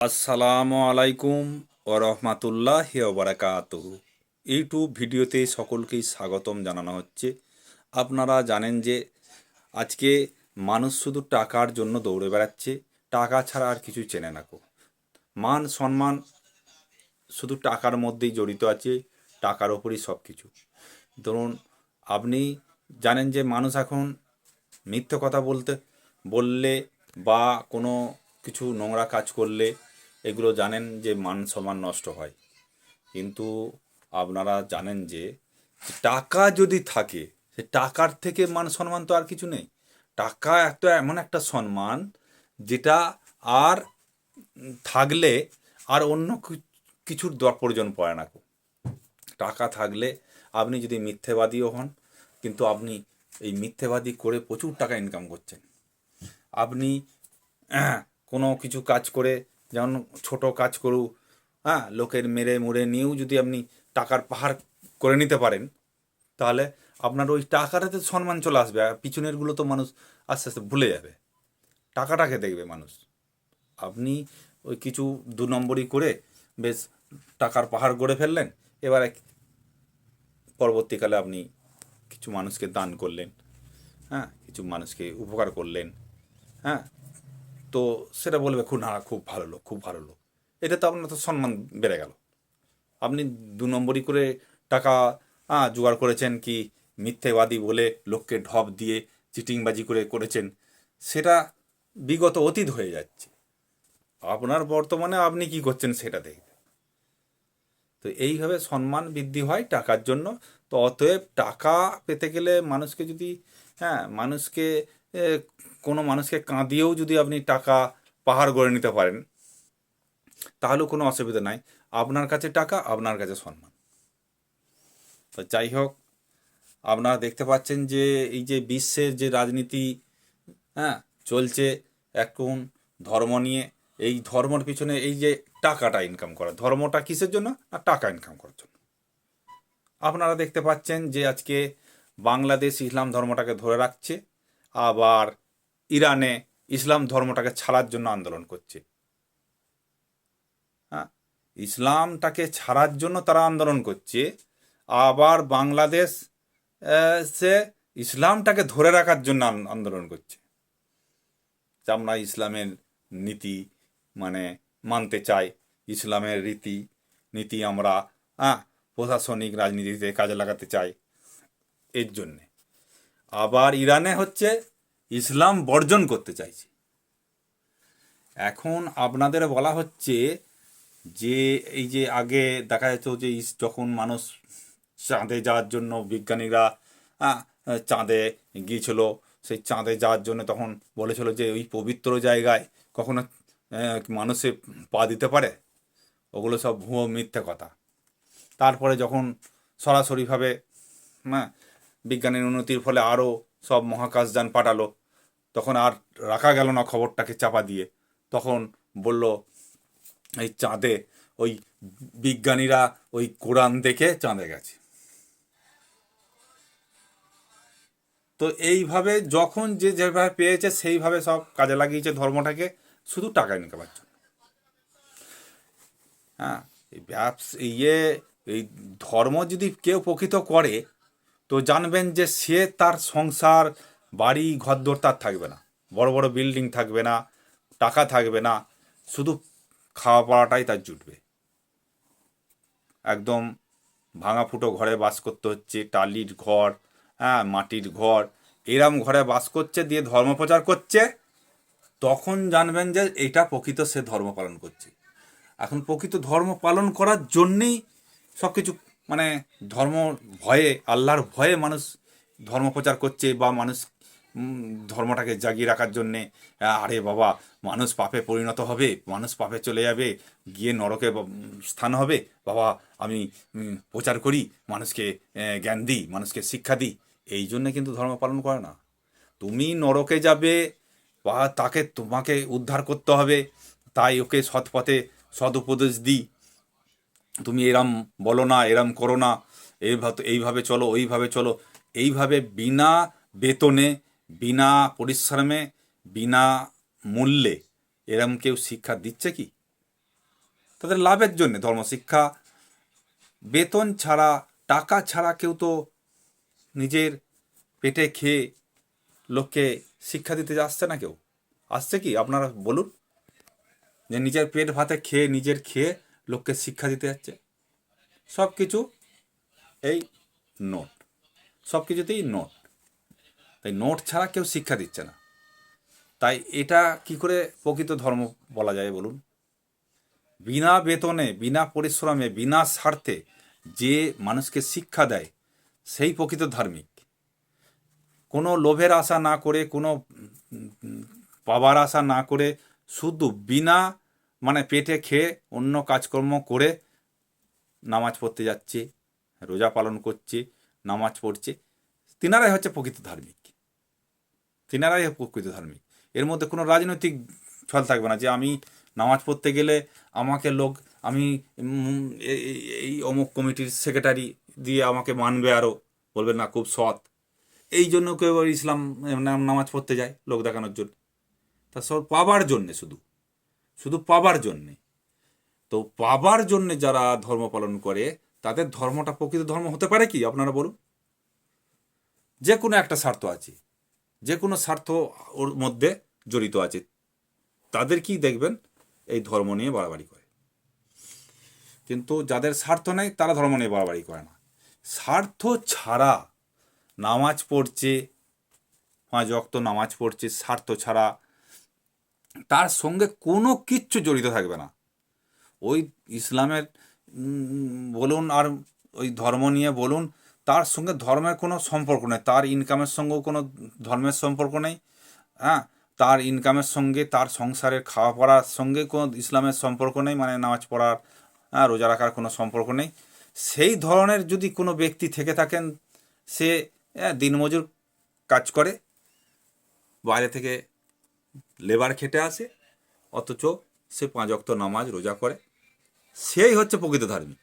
আসসালামু আলাইকুম ওয়া রাহমাতুল্লাহি ওয়া বারাকাতুহু। ইউটিউব ভিডিওতে সকলকেই স্বাগতম জানানো হচ্ছে। আপনারা জানেন যে আজকে মানুষ শুধু টাকার জন্য দৌড়ে বেড়াচ্ছে, টাকা ছাড়া আর কিছু চেনে না কো। মান সম্মান শুধু টাকার মধ্যেই জড়িত আছে, টাকার ওপরই সব কিছু। ধরুন, আপনি জানেন যে মানুষ এখন মিথ্যে কথা বললে বা কোনো কিছু নোংরা কাজ করলে এগুলো জানেন যে মান সম্মান নষ্ট হয়। কিন্তু আপনারা জানেন যে টাকা যদি থাকে, সে টাকার থেকে মান সম্মান তো আর কিছু নেই। টাকা এমন একটা সম্মান যেটা আর থাকলে আর অন্য কিছুর প্রয়োজন পড়ে না। টাকা থাকলে আপনি যদি মিথ্যেবাদীও হন, কিন্তু আপনি এই মিথ্যেবাদী করে প্রচুর টাকা ইনকাম করছেন। আপনি কোনো কিছু কাজ করে, যেমন ছোট কাজ করুক, লোকের মেরে মুড়ে নিয়েও যদি আপনি টাকার পাহাড় করে নিতে পারেন, তাহলে আপনার ওই টাকাটাতে সম্মান চলে আসবে, আর পিছনেরগুলো তো মানুষ আস্তে আস্তে ভুলে যাবে। টাকাটাকে দেখবে মানুষ। আপনি ওই কিছু দু নম্বরই করে বেশ টাকার পাহাড় গড়ে ফেললেন, এবারে পরবর্তীকালে আপনি কিছু মানুষকে দান করলেন, কিছু মানুষকে উপকার করলেন, হ্যাঁ, তো সেটা বলবে খুব না, খুব ভালো লোক, খুব ভালো লোক। এটা তো আপনার তো সম্মান বেড়ে গেল। আপনি দু নম্বরই করে টাকা জোগাড় করেছেন, কি মিথ্যেবাদী বলে লোককে ঢপ দিয়ে চিটিংবাজি করে করেছেন, সেটা বিগত অতীত হয়ে যাচ্ছে। আপনার বর্তমানে আপনি কি করছেন সেটা দেখবে। তো এইভাবে সম্মান বৃদ্ধি হয় টাকার জন্য। তো অতএব টাকা পেতে গেলে মানুষকে যদি, মানুষকে এ, কোনো মানুষকে কাঁদিয়েও যদি আপনি টাকা পাহাড় গড়ে নিতে পারেন, তাহলেও কোনো অসুবিধা নাই। আপনার কাছে টাকা, আপনার কাছে সম্মান। তো যাই হোক, আপনারা দেখতে পাচ্ছেন যে এই যে বিশ্বের যে রাজনীতি হ্যাঁ চলছে এখন ধর্ম নিয়ে, এই ধর্মর পিছনে এই যে টাকাটা ইনকাম করা, ধর্মটা কিসের জন্য? না, টাকা ইনকাম করার জন্য। আপনারা দেখতে পাচ্ছেন যে আজকে বাংলাদেশ ইসলাম ধর্মটাকে ধরে রাখছে, আবার ইরানে ইসলাম ধর্মটাকে ছাড়ার জন্য আন্দোলন করছে। হ্যাঁ, ইসলামটাকে ছাড়ার জন্য তারা আন্দোলন করছে, আবার বাংলাদেশ সে ইসলামটাকে ধরে রাখার জন্য আন্দোলন করছে। যে আমরা ইসলামের নীতি মানে মানতে চাই, ইসলামের রীতি নীতি আমরা প্রশাসনিক রাজনীতিতে কাজে লাগাতে চাই, এর জন্যে। আবার ইরানে হচ্ছে ইসলাম বর্জন করতে চাইছে। এখন আপনাদের বলা হচ্ছে যে এই যে আগে দেখা যেত যে যখন মানুষ চাঁদে যাওয়ার জন্য বিজ্ঞানীরা চাঁদে গিয়েছিল, সেই চাঁদে যাওয়ার জন্য তখন বলেছিল যে ওই পবিত্র জায়গায় কখনো মানুষে পা দিতে পারে। ওগুলো সব ভুয়ো মিথ্যে কথা। তারপরে যখন সরাসরিভাবে বিজ্ঞানের উন্নতির ফলে আরও সব মহাকাশযান পাঠালো, তখন আর রাখা গেল না খবরটাকে চাপা দিয়ে। তখন বলল এই চাঁদে ওই বিজ্ঞানীরা ওই কোরআন দেখে চাঁদে গেছে। তো এইভাবে যখন যে যেভাবে পেয়েছে সেইভাবে সব কাজে লাগিয়েছে ধর্মটাকে, শুধু টাকা ইনকামের জন্য। এই এই ধর্ম যদি কেউ প্রকৃত করে, তো জানবেন যে সে তার সংসার বাড়ি ঘরদোর তার থাকবে না, বড় বড় বিল্ডিং থাকবে না, টাকা থাকবে না, শুধু খাওয়া পড়াটাই তার জুটবে। একদম ভাঙা ফুটো ঘরে বাস করতে হচ্ছে, টালির ঘর, মাটির ঘর, এরম ঘরে বাস করছে, দিয়ে ধর্ম প্রচার করছে। তখন জানবেন যে এটা প্রকৃত সে ধর্ম পালন করছে। এখন প্রকৃত ধর্ম পালন করার জন্যেই সব কিছু, মানে ধর্ম ভয়ে, আল্লাহর ভয়ে মানুষ ধর্ম প্রচার করছে, বা মানুষ ধর্মটাকে জাগিয়ে রাখার জন্যে। আরে বাবা, মানুষ পাপে পরিণত হবে, মানুষ পাপে চলে যাবে, গিয়ে নরকে স্থান হবে, বাবা আমি প্রচার করি, মানুষকে জ্ঞান দিই, মানুষকে শিক্ষা দিই। এই জন্যে কিন্তু ধর্ম পালন করে না। তুমি নরকে যাবে, বা তোমাকে উদ্ধার করতে হবে, তাই ওকে সৎ পথে সৎ উপদেশ দিই, তুমি এরম বলো না, এরম করো না, এইভাবে চলো, ওইভাবে চলো। এইভাবে বিনা বেতনে, বিনা পরিশ্রমে, বিনা মূল্যে এরম কেউ শিক্ষা দিচ্ছে কি? তাদের লাভের জন্যে ধর্মশিক্ষা। বেতন ছাড়া, টাকা ছাড়া কেউ তো নিজের পেটে খেয়ে লোককে শিক্ষা দিতে আসছে না। কেউ আসছে কি আপনারা বলুন, যে নিজের পেট ভাতে খেয়ে নিজের খেয়ে লোককে শিক্ষা দিতে যাচ্ছে? সব কিছু এই নোট, সব কিছুতেই নোট। তাই নোট ছাড়া কেউ শিক্ষা দিচ্ছে না। তাই এটা কি করে প্রকৃত ধর্ম বলা যায় বলুন? বিনা বেতনে, বিনা পরিশ্রমে, বিনা স্বার্থে যে মানুষকে শিক্ষা দেয় সেই প্রকৃত ধার্মিক। কোনো লোভের আশা না করে, কোনো পাওয়ার আশা না করে, শুধু বিনা পেটে খেয়ে অন্য কাজকর্ম করে নামাজ পড়তে যাচ্ছে, রোজা পালন করছে, নামাজ পড়ছে, তিনারাই হচ্ছে প্রকৃত ধার্মিক। তিনারাই প্রকৃত ধার্মিক। এর মধ্যে কোনো রাজনৈতিক ছল থাকবে না, যে আমি নামাজ পড়তে গেলে আমাকে লোক, আমি এই অমুক কমিটির সেক্রেটারি দিয়ে আমাকে মানবে, আরও বলবে না খুব সৎ, এই জন্য কেউ ইসলাম নামাজ পড়তে যায় লোক দেখানোর জন্য। তা সব পাবার জন্যে, শুধু শুধু পাবার জন্যে। তো পাবার জন্যে যারা ধর্ম পালন করে, তাদের ধর্মটা প্রকৃত ধর্ম হতে পারে কি আপনারা বলুন? যে কোনো একটা স্বার্থ আছে, যে কোনো স্বার্থ ওর মধ্যে জড়িত আছে, তাদের কি দেখবেন এই ধর্ম নিয়ে বাড়াবাড়ি করে। কিন্তু যাদের স্বার্থ নেই তারা ধর্ম নিয়ে বাড়াবাড়ি করে না। স্বার্থ ছাড়া নামাজ পড়ছে, 5 ওয়াক্ত নামাজ পড়ছে স্বার্থ ছাড়া, তার সঙ্গে কোনো কিচ্ছু জড়িত থাকবে না। ওই ইসলামের বলুন আর ওই ধর্ম নিয়ে বলুন, তার সঙ্গে ধর্মের কোনো সম্পর্ক নেই। তার ইনকামের সঙ্গেও কোনো ধর্মের সম্পর্ক নেই। হ্যাঁ, তার ইনকামের সঙ্গে, তার সংসারের খাওয়া পড়ার সঙ্গে কোনো ইসলামের সম্পর্ক নেই, নামাজ পড়ার, রোজা রাখার কোনো সম্পর্ক নেই। সেই ধরনের যদি কোনো ব্যক্তি থেকে থাকেন, সে দিনমজুর কাজ করে, বাইরে থেকে লেবার খেটে আসে, অথচ সে 5 ওয়াক্ত নামাজ রোজা করে, সেই হচ্ছে প্রকৃত ধার্মিক।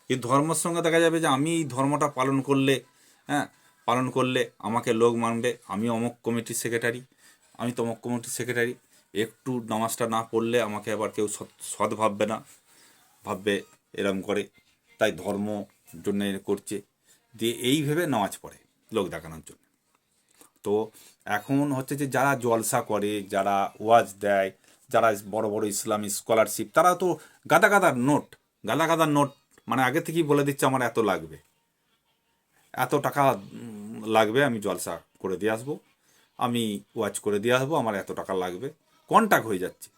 এই ধর্মের সঙ্গে দেখা যাবে যে আমি এই ধর্মটা পালন করলে আমাকে লোক মানবে, আমি অমুক কমিটির সেক্রেটারি, আমি তমুক কমিটির সেক্রেটারি, একটু নামাজটা না পড়লে আমাকে আবার কেউ সৎ ভাববে না, ভাববে এরম করে, তাই ধর্ম জন্য করছে, দিয়ে এই ভেবে নামাজ পড়ে লোক দেখানোর জন্য। তো এখন হচ্ছে যে যারা জলসা করে, যারা ওয়াজ দেয়, যারা বড় বড় ইসলামী স্কলারশিপ, তারা তো গাদা গাদার নোট, আগে থেকেই বলে দিচ্ছে আমার এত লাগবে, এত টাকা লাগবে, আমি জলসা করে দিয়ে আসবো, আমি ওয়াজ করে দিয়ে আসবো, আমার এত টাকা লাগবে। কন্ট্যাক্ট হয়ে যাচ্ছে,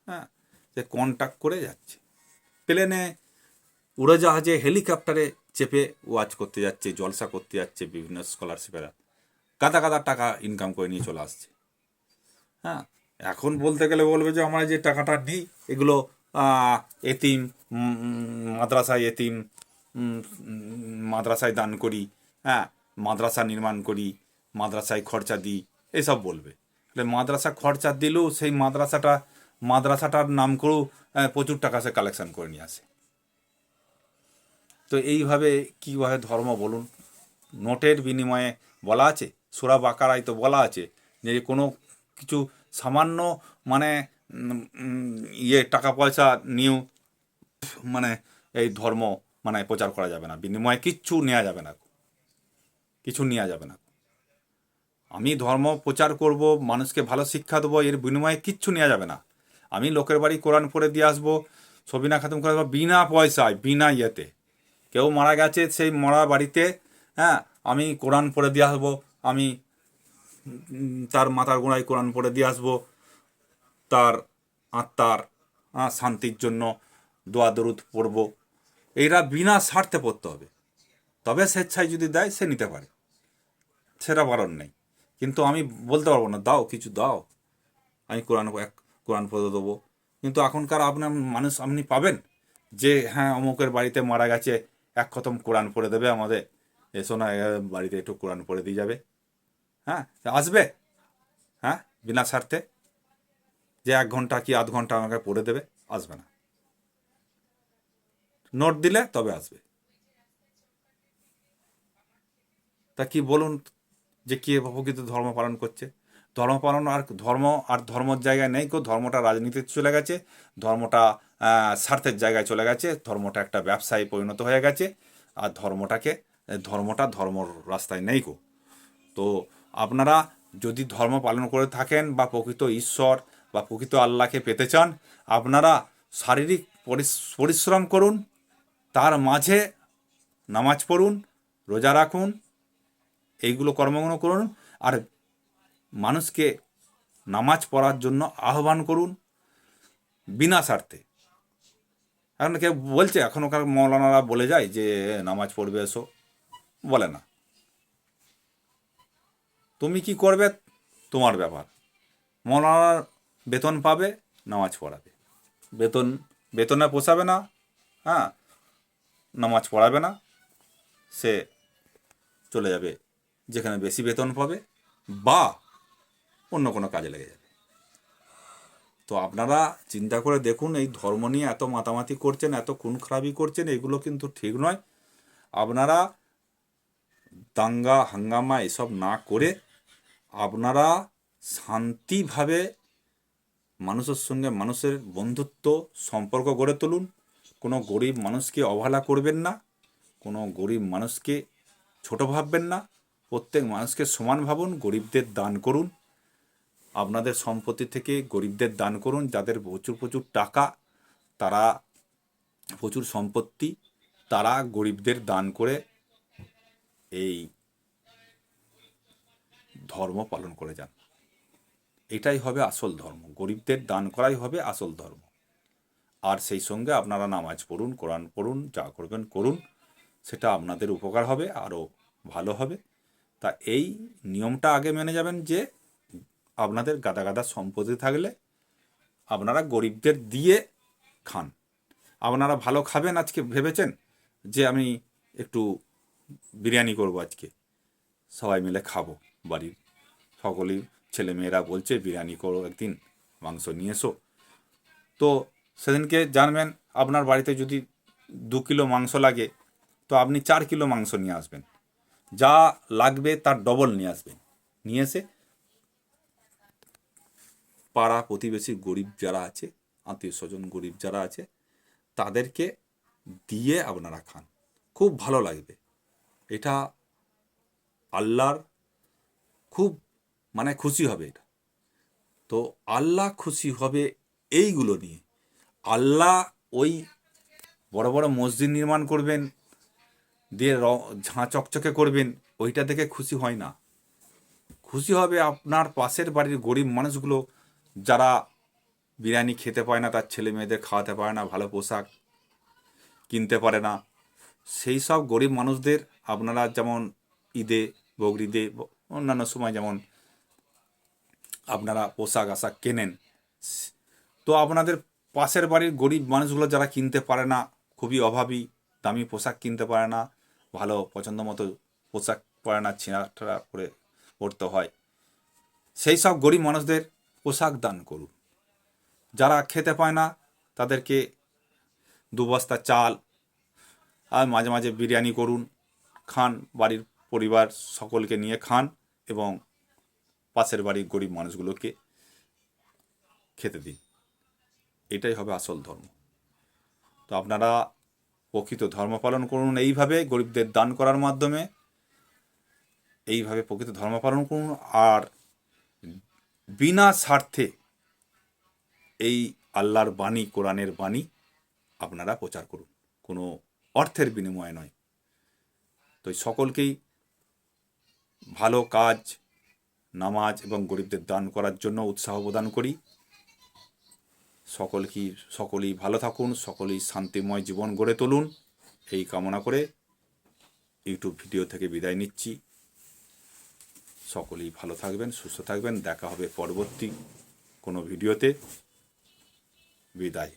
হ্যাঁ, সে কন্ট্যাক্ট করে যাচ্ছে, প্লেনে, উড়োজাহাজে, হেলিকপ্টারে চেপে ওয়াজ করতে যাচ্ছে, জলসা করতে যাচ্ছে, বিভিন্ন স্কলারশিপেরা গাদা গাদা টাকা ইনকাম করে নিয়ে চলে আসছে। হ্যাঁ, এখন বলতে গেলে বলবে যে আমরা যে টাকাটা নিই এগুলো এতিম, মাদ্রাসায় এতিম, মাদ্রাসায় দান করি, হ্যাঁ, মাদ্রাসা নির্মাণ করি, মাদ্রাসায় খরচা দিই, এসব বলবে। মাদ্রাসা খরচা দিলেও সেই মাদ্রাসাটার নাম করেও প্রচুর টাকা সে কালেকশন করে নিয়ে আসে। তো এইভাবে কীভাবে ধর্ম বলুন? নোটের বিনিময়ে বলা আছে, সূরা বাকারায় তো বলা আছে যে কোনো কিছু সামান্য টাকা পয়সা নিয়েও এই ধর্ম প্রচার করা যাবে না, বিনিময়ে কিচ্ছু নেওয়া যাবে না, কিছু নেওয়া যাবে না। আমি ধর্ম প্রচার করব, মানুষকে ভালো শিক্ষা দেবো, এর বিনিময়ে কিচ্ছু নেওয়া যাবে না। আমি লোকের বাড়ি কোরআন পড়ে দিয়ে আসবো, সবিনা খাতুম করে আসবো, বিনা পয়সায়, বিনা ইয়েতে। কেউ মারা গেছে, সেই মরা বাড়িতে, হ্যাঁ, আমি কোরআন পড়ে দিয়ে আসবো, আমি তার মাথার গোড়ায় কোরআন পড়ে দিয়ে আসবো, তার আত্মার শান্তির জন্য দোয়া দরুদ পড়বো। এইটা বিনা স্বার্থে পড়তে হবে, তবে স্বেচ্ছায় যদি দেয় সে নিতে পারে, সেটা বারণ নেই। কিন্তু আমি বলতে পারবো না দাও, কিছু দাও, আমি কোরআন পড়ে দেবো। কিন্তু এখনকার আপনার মানুষ আপনি পাবেন যে হ্যাঁ অমুকের বাড়িতে মারা গেছে, এক খতম কোরআন পড়ে দেবে আমাদের, এসো না বাড়িতে একটু কোরআন পড়ে দিয়ে যাবে, হ্যাঁ, আসবে, হ্যাঁ, বিনা স্বার্থে যে 1 ঘন্টা কি আধ ঘন্টা আমাকে পড়ে দেবে, আসবে না। নোট দিলে তবে আসবে। তা কি বলুন যে কে প্রকৃত ধর্ম পালন করছে? ধর্মর জায়গায় নেই কো, ধর্মটা রাজনীতিতে চলে গেছে, ধর্মটা স্বার্থের জায়গায় চলে গেছে, ধর্মটা একটা ব্যবসায় পরিণত হয়ে গেছে, আর ধর্মটা ধর্মর রাস্তায় নেই কো। তো আপনারা যদি ধর্ম পালন করে থাকেন বা প্রকৃত ঈশ্বর বা প্রকৃত আল্লাহকে পেতে চান, আপনারা শারীরিক পরিশ্রম করুন, তার মাঝে নামাজ পড়ুন, রোজা রাখুন, এইগুলো কর্মগুলো করুন, আর মানুষকে নামাজ পড়ার জন্য আহ্বান করুন বিনা স্বার্থে। এখন কেউ বলছে, এখনকার মৌলানারা বলে যায় যে নামাজ পড়বে এসো, বলে না। তুমি কি করবে তোমার ব্যাপার। মৌলানার বেতন পাবে, নামাজ পড়াবে, বেতনে পোষাবে না, হ্যাঁ, নামাজ পড়াবে না, সে চলে যাবে যেখানে বেশি বেতন পাবে বা অন্য কোনো কাজে লেগে যাবে। তো আপনারা চিন্তা করে দেখুন, এই ধর্ম নিয়ে এত মাতামাতি করছেন, এত খুন খারাপি করছেন, এগুলো কিন্তু ঠিক নয়। আপনারা দাঙ্গা হাঙ্গামা এসব না করে আপনারা শান্তিভাবে মানুষের সঙ্গে মানুষের বন্ধুত্ব সম্পর্ক গড়ে তুলুন। কোনো গরিব মানুষকে অবহেলা করবেন না, কোনো গরিব মানুষকে ছোট ভাববেন না, প্রত্যেক মানুষকে সমান ভাবুন, গরিবদের দান করুন, আপনাদের সম্পত্তি থেকে গরিবদের দান করুন। যাদের প্রচুর প্রচুর টাকা, তারা প্রচুর সম্পত্তি, তারা গরিবদের দান করে এই ধর্ম পালন করে যান। এটাই হবে আসল ধর্ম, গরিবদের দান করাই হবে আসল ধর্ম। আর সেই সঙ্গে আপনারা নামাজ পড়ুন, কোরআন পড়ুন, যা করবেন করুন, সেটা আপনাদের উপকার হবে, আরও ভালো হবে। তা এই নিয়মটা আগে মেনে যাবেন যে আপনাদের গাদা গাদা সম্পত্তি থাকলে আপনারা গরিবদের দিয়ে খান। আপনারা ভালো খাবেন, আজকে ভেবেছেন যে আমি একটু বিরিয়ানি করব, আজকে সবাই মিলে খাবো, বাড়ির সকলেই ছেলেমেয়েরা বলছে বিরিয়ানি করো, একদিন মাংস নিয়ে এসো। তো সেদিনকে জানবেন আপনার বাড়িতে যদি 2 কিলো মাংস লাগে, তো আপনি 4 কিলো মাংস নিয়ে আসবেন, যা লাগবে তার ডবল নিয়ে আসবেন। নিয়ে এসে পাড়া প্রতিবেশী গরিব যারা আছে, আত্মীয় স্বজন গরিব যারা আছে, তাদেরকে দিয়ে আপনারা খান, খুব ভালো লাগবে। এটা আল্লাহর খুব খুশি হবে এটা। তো আল্লাহ খুশি হবে এইগুলো নিয়ে। আল্লাহ ওই বড় বড় মসজিদ নির্মাণ করবেন, দিয়ে ঝাঁ চকচকে করবেন, ওইটা দেখে খুশি হয় না। খুশি হবে আপনার পাশের বাড়ির গরিব মানুষগুলো, যারা বিরিয়ানি খেতে পায় না, তার ছেলে মেয়েদের খাওয়াতে পারে না, ভালো পোশাক কিনতে পারে না, সেই সব গরিব মানুষদের আপনারা যেমন ঈদে, বকরিদে, অন্যান্য সময় যেমন আপনারা পোশাক আশাক কেনেন, তো আপনাদের পাশের বাড়ির গরিব মানুষগুলো যারা কিনতে পারে না, খুবই অভাবী, দামি পোশাক কিনতে পারে না, ভালো পছন্দ মতো পোশাক পরে না, ছিঁড়া ঠাড়া করে পরতে হয়, সেই সব গরিব মানুষদের পোশাক দান করুন। যারা খেতে পায় না, তাদেরকে 2 বস্তা চাল আর মাঝে মাঝে বিরিয়ানি করুন, খান, বাড়ির পরিবার সকলকে নিয়ে খান, এবং পাশের বাড়ির গরিব মানুষগুলোকে খেতে দিন। এটাই হবে আসল ধর্ম। তো আপনারা প্রকৃত ধর্ম পালন করুন এইভাবে, গরিবদের দান করার মাধ্যমে, এইভাবে প্রকৃত ধর্ম পালন করুন। আর বিনা স্বার্থে এই আল্লাহর বাণী, কোরআনের বাণী আপনারা প্রচার করুন, কোনো অর্থের বিনিময়ে নয়। তো সকলকেই ভালো কাজ, নামাজ এবং গরিবদের দান করার জন্য উৎসাহ প্রদান করি। সকলেই ভালো থাকুন, সকলেই শান্তিময় জীবন গড়ে তুলুন, এই কামনা করে ইউটিউব ভিডিও থেকে বিদায় নিচ্ছি। সকলেই ভালো থাকবেন, সুস্থ থাকবেন। দেখা হবে পরবর্তী কোনো ভিডিওতে। বিদায়।